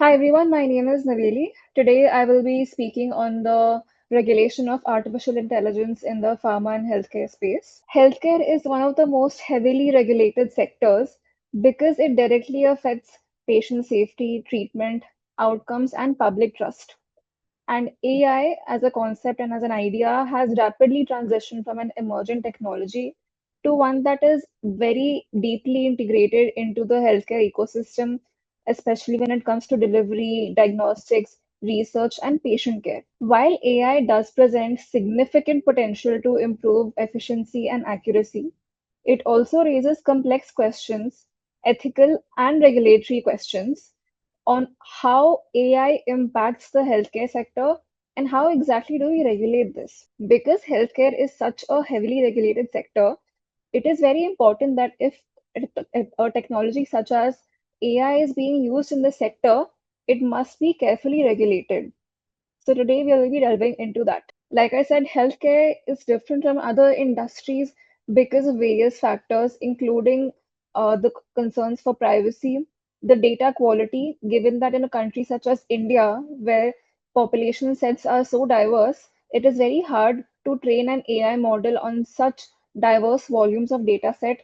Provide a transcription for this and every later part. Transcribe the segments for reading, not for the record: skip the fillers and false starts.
Hi everyone, my name is Naveli. Today I will be speaking on the regulation of artificial intelligence in the pharma and healthcare space. Healthcare is one of the most heavily regulated sectors because it directly affects patient safety, treatment, outcomes, and public trust. And AI as a concept and as an idea has rapidly transitioned from an emergent technology to one that is very deeply integrated into the healthcare ecosystem, especially when it comes to delivery, diagnostics, research, and patient care. While AI does present significant potential to improve efficiency and accuracy, it also raises complex questions, ethical and regulatory questions on how AI impacts the healthcare sector and how exactly do we regulate this? Because healthcare is such a heavily regulated sector, it is very important that if a technology such as AI is being used in the sector, it must be carefully regulated. So today we will be delving into that. Like I said, healthcare is different from other industries because of various factors, including the concerns for privacy, the data quality, given that in a country such as India, where population sets are so diverse, it is very hard to train an AI model on such diverse volumes of data sets,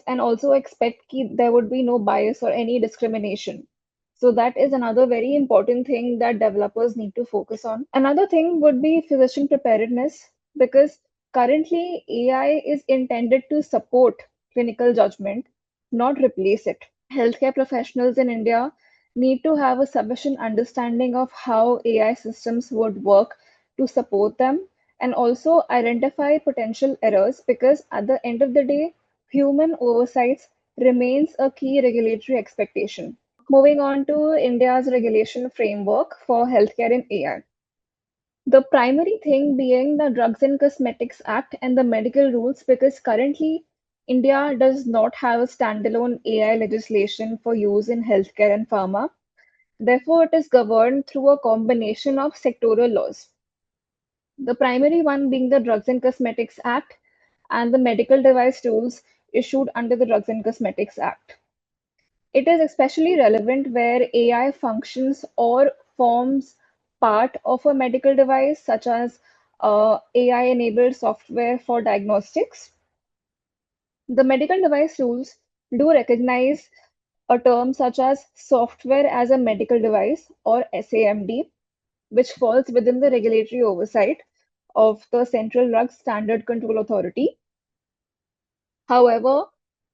and also expect there would be no bias or any discrimination. So that is another very important thing that developers need to focus on. Another thing would be physician preparedness, because currently AI is intended to support clinical judgment, not replace it. Healthcare professionals in India need to have a sufficient understanding of how AI systems would work to support them and also identify potential errors, because at the end of the day, human oversight remains a key regulatory expectation. Moving on to India's regulation framework for healthcare in AI. The primary thing being the Drugs and Cosmetics Act and the medical rules, because currently India does not have a standalone AI legislation for use in healthcare and pharma. Therefore, it is governed through a combination of sectoral laws. The primary one being the Drugs and Cosmetics Act and the medical device rules issued under the Drugs and Cosmetics Act. It is especially relevant where AI functions or forms part of a medical device, such as AI-enabled software for diagnostics. The medical device rules do recognize a term such as software as a medical device, or SAMD, which falls within the regulatory oversight of the Central Drugs Standard Control Authority. However,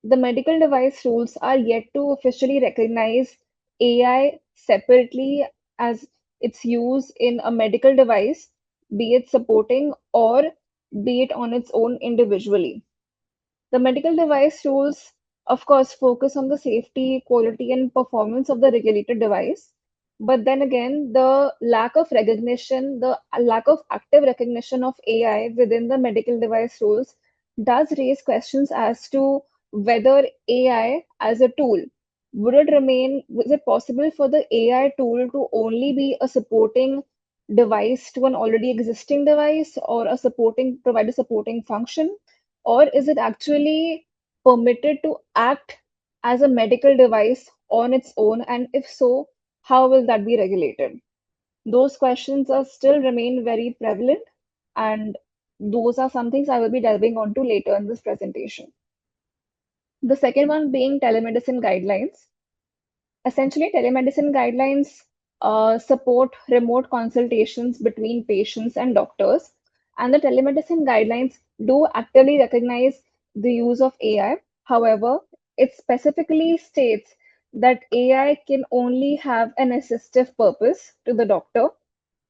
the medical device rules are yet to officially recognize AI separately as its use in a medical device, be it supporting or be it on its own individually. The medical device rules, of course, focus on the safety, quality, and performance of the regulated device. But then again, the lack of recognition, the lack of active recognition of AI within the medical device rules does raise questions as to whether AI as a tool is it possible for the AI tool to only be a supporting device to an already existing device, or provide a supporting function? Or is it actually permitted to act as a medical device on its own? And if so, how will that be regulated? Those questions are still remain very prevalent, and those are some things I will be delving onto later in this presentation. The second one being telemedicine guidelines. Essentially, telemedicine guidelines support remote consultations between patients and doctors, and the telemedicine guidelines do actively recognize the use of AI. However, it specifically states that AI can only have an assistive purpose to the doctor,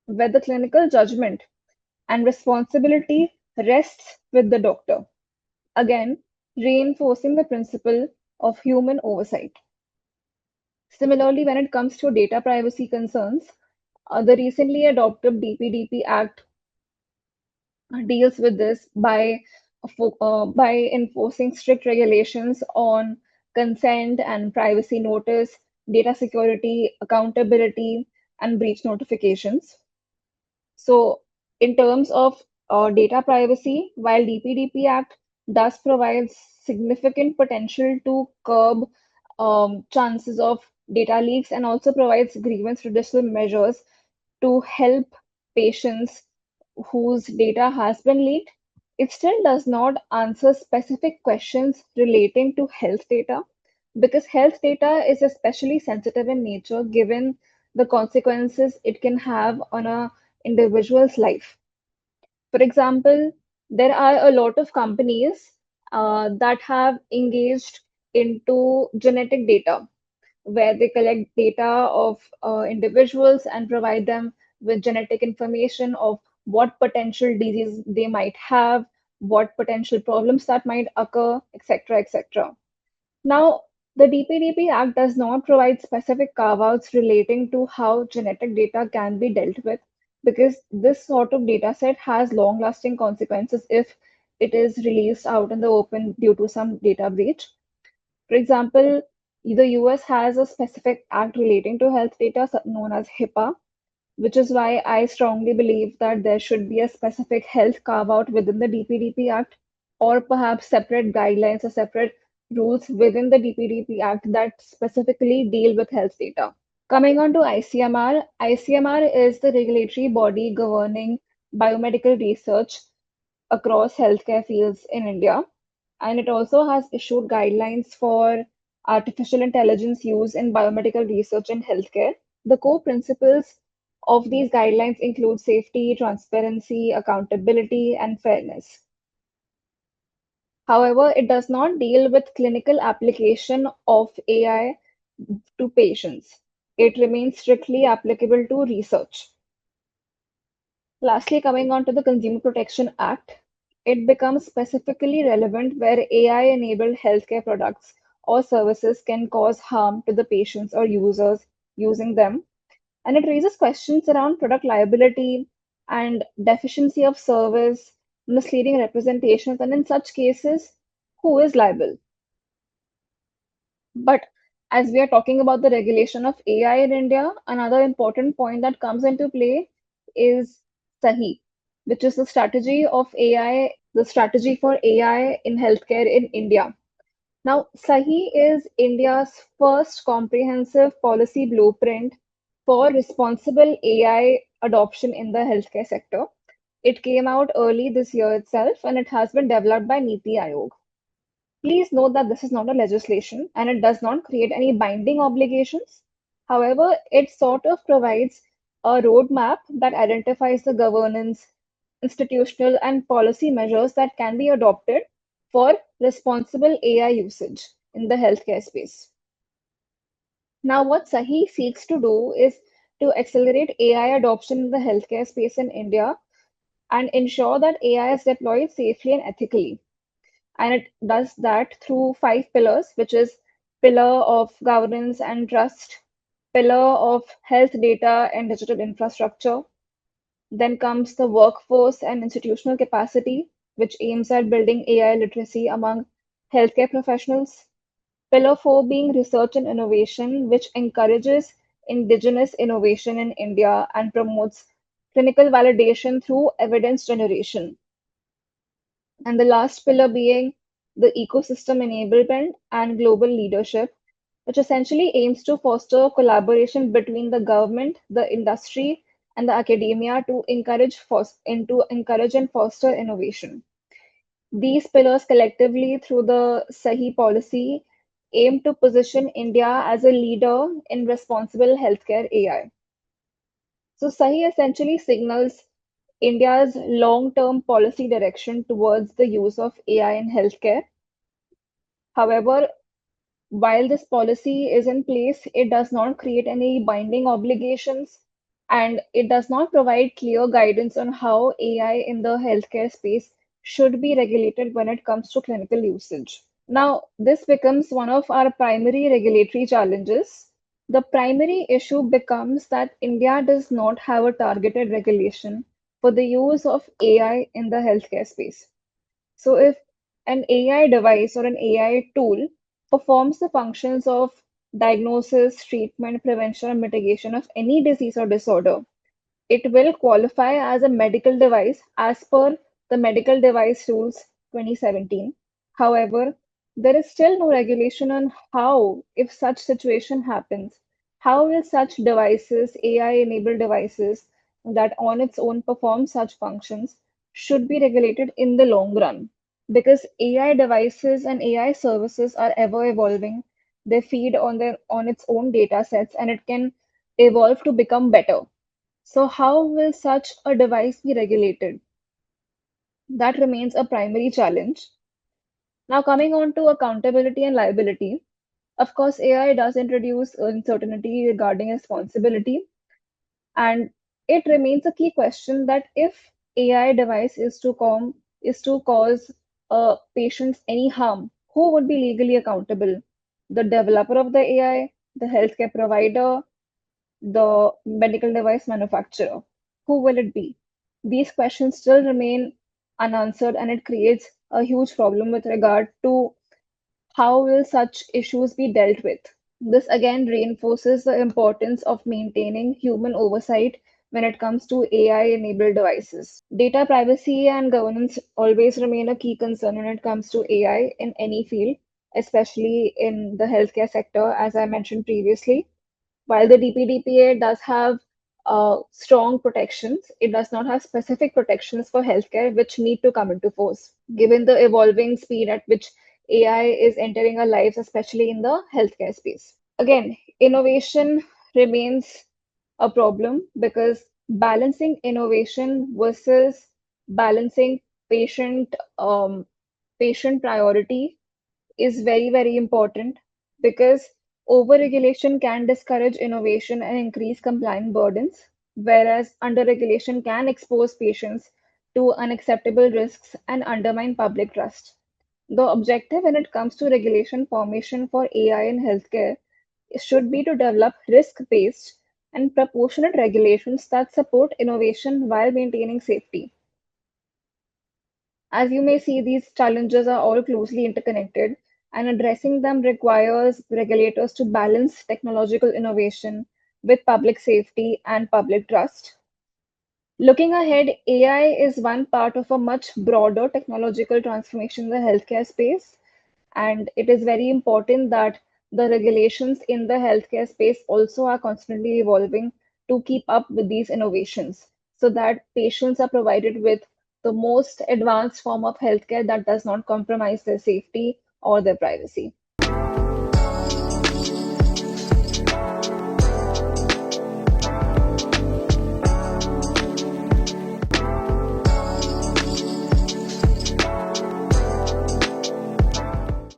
where the clinical judgment and responsibility rests with the doctor. Again, reinforcing the principle of human oversight. Similarly, when it comes to data privacy concerns, the recently adopted DPDP Act deals with this by enforcing strict regulations on consent and privacy notice, data security, accountability, and breach notifications. So, in terms of data privacy, while DPDP Act does provide significant potential to curb chances of data leaks, and also provides grievance redressal measures to help patients whose data has been leaked. It still does not answer specific questions relating to health data because health data is especially sensitive in nature given the consequences it can have on a individual's life. For example, there are a lot of companies that have engaged into genetic data where they collect data of individuals and provide them with genetic information of what potential disease they might have, what potential problems that might occur, etc., etc. Now, the DPDP Act does not provide specific carve-outs relating to how genetic data can be dealt with because this sort of data set has long-lasting consequences if it is released out in the open due to some data breach. For example, the US has a specific act relating to health data known as HIPAA, which is why I strongly believe that there should be a specific health carve-out within the DPDP Act, or perhaps separate guidelines or separate rules within the DPDP Act that specifically deal with health data. Coming on to ICMR, ICMR is the regulatory body governing biomedical research across healthcare fields in India, and it also has issued guidelines for artificial intelligence use in biomedical research and healthcare. The core principles of these guidelines include safety, transparency, accountability, and fairness. However, it does not deal with clinical application of AI to patients. It remains strictly applicable to research. Lastly, coming on to the Consumer Protection Act, it becomes specifically relevant where AI-enabled healthcare products or services can cause harm to the patients or users using them. And it raises questions around product liability and deficiency of service, misleading representations, and in such cases, who is liable? But as we are talking about the regulation of AI in India, another important point that comes into play is SAHI, which is the strategy for AI in healthcare in India. Now, SAHI is India's first comprehensive policy blueprint for responsible AI adoption in the healthcare sector. It came out early this year itself, and it has been developed by Niti Aayog. Please note that this is not a legislation and it does not create any binding obligations. However, it sort of provides a roadmap that identifies the governance, institutional, and policy measures that can be adopted for responsible AI usage in the healthcare space. Now, what SAHI seeks to do is to accelerate AI adoption in the healthcare space in India and ensure that AI is deployed safely and ethically. And it does that through five pillars, which is pillar of governance and trust, pillar of health data and digital infrastructure. Then comes the workforce and institutional capacity, which aims at building AI literacy among healthcare professionals. Pillar four being research and innovation, which encourages indigenous innovation in India and promotes clinical validation through evidence generation. And the last pillar being the ecosystem enablement and global leadership, which essentially aims to foster collaboration between the government, the industry, and the academia to encourage and foster innovation. These pillars collectively, through the SAHI policy, aim to position India as a leader in responsible healthcare AI. So SAHI essentially signals India's long-term policy direction towards the use of AI in healthcare. However, while this policy is in place, it does not create any binding obligations and it does not provide clear guidance on how AI in the healthcare space should be regulated when it comes to clinical usage. Now, this becomes one of our primary regulatory challenges. The primary issue becomes that India does not have a targeted regulation for the use of AI in the healthcare space. So, if an AI device or an AI tool performs the functions of diagnosis, treatment, prevention, and mitigation of any disease or disorder, it will qualify as a medical device as per the Medical Device Rules 2017. However, There is still no regulation on how, if such situation happens, how will such devices, AI-enabled devices that on its own perform such functions, should be regulated in the long run. Because AI devices and AI services are ever evolving. They feed on its own data sets and it can evolve to become better. So how will such a device be regulated? That remains a primary challenge. Now, coming on to accountability and liability, of course, AI does introduce uncertainty regarding responsibility, and it remains a key question that if AI device is to cause a patient any harm, who would be legally accountable? The developer of the AI, the healthcare provider, the medical device manufacturer. Who will it be? These questions still remain unanswered, and it creates a huge problem with regard to how will such issues be dealt with. This again reinforces the importance of maintaining human oversight when it comes to AI-enabled devices. Data privacy and governance always remain a key concern when it comes to AI in any field, especially in the healthcare sector, as I mentioned previously. While the DPDPA does have strong protections, it does not have specific protections for healthcare which need to come into force, given the evolving speed at which AI is entering our lives, especially in the healthcare space. Again, innovation remains a problem because balancing innovation versus balancing patient patient priority is very, very important because overregulation can discourage innovation and increase compliance burdens, whereas underregulation can expose patients to unacceptable risks and undermine public trust. The objective when it comes to regulation formation for AI in healthcare should be to develop risk-based and proportionate regulations that support innovation while maintaining safety. As you may see, these challenges are all closely interconnected, and addressing them requires regulators to balance technological innovation with public safety and public trust. Looking ahead, AI is one part of a much broader technological transformation in the healthcare space, and it is very important that the regulations in the healthcare space also are constantly evolving to keep up with these innovations so that patients are provided with the most advanced form of healthcare that does not compromise their safety or their privacy.